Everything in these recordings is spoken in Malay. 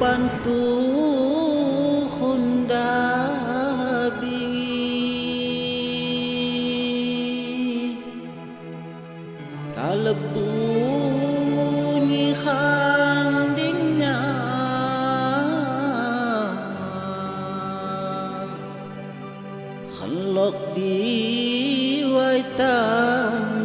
bantu khunda bingi kalebu ni khang dinnya khalok di waitan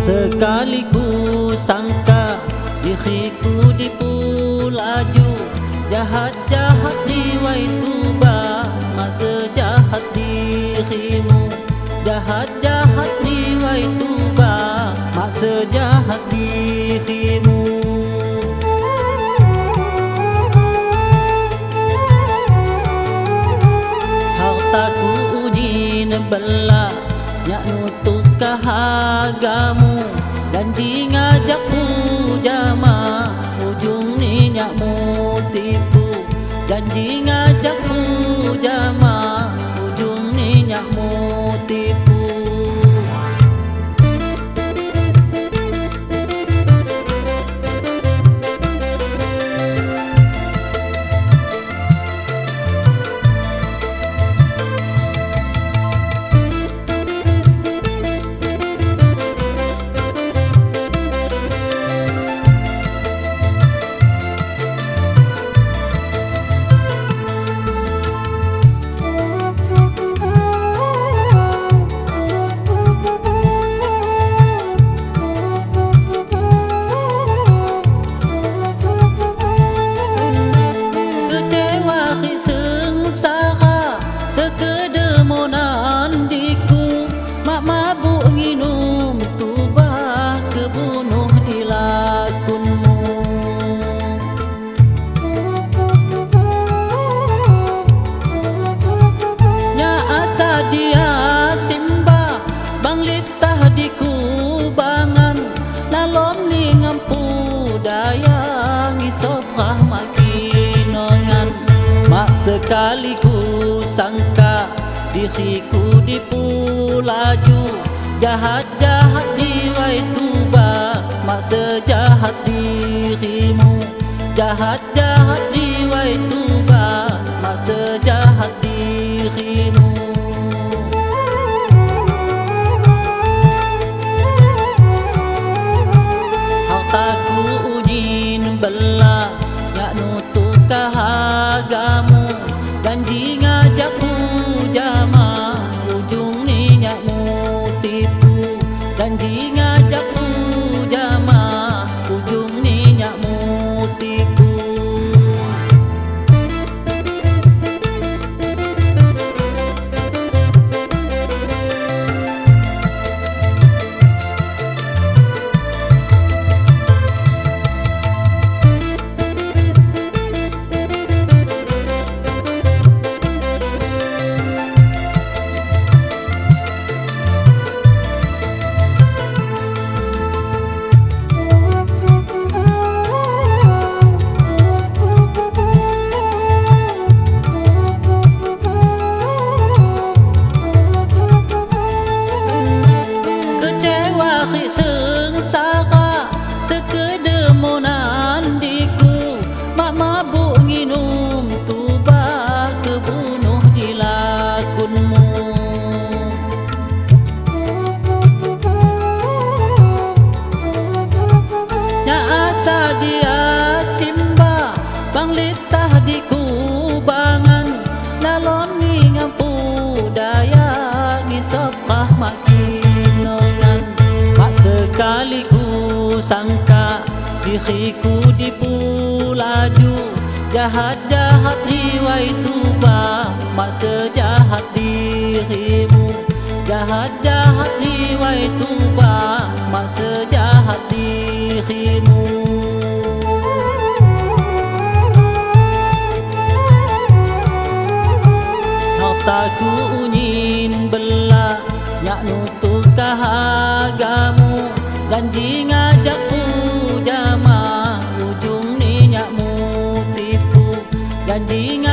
sekali ku sangka diriku dipulaju jahat-jahat di waituba masa jahat dirimu jahat-jahat di waituba masa jahat dirimu hartaku uji nebela nyak nutup kahagamu janji ngajakku jama ujung ni nyakmu tipu janji ngajakku jama ujung ni nyakmu tipu sekali ku sangka diriku dipulaju jahat-jahat di waituba masa jahat dirimu jahat-jahat di waituba masa jahat dirimu hartaku uji bela nyak nutup kahagamu janji ngajakku jama ujung ni nyakmu tipu janji ngajakku jama ujung ni nyakmu tipu sangka diriku dipulaju jahat-jahat di waituba masa jahat dirimu Jahat-jahat liwai tuba, mak sejahat dirimu. Hartaku unyin belah, nyak nutup kahagamu. Janji ngajak pujama, ujung ni nyak mu tipu. Janji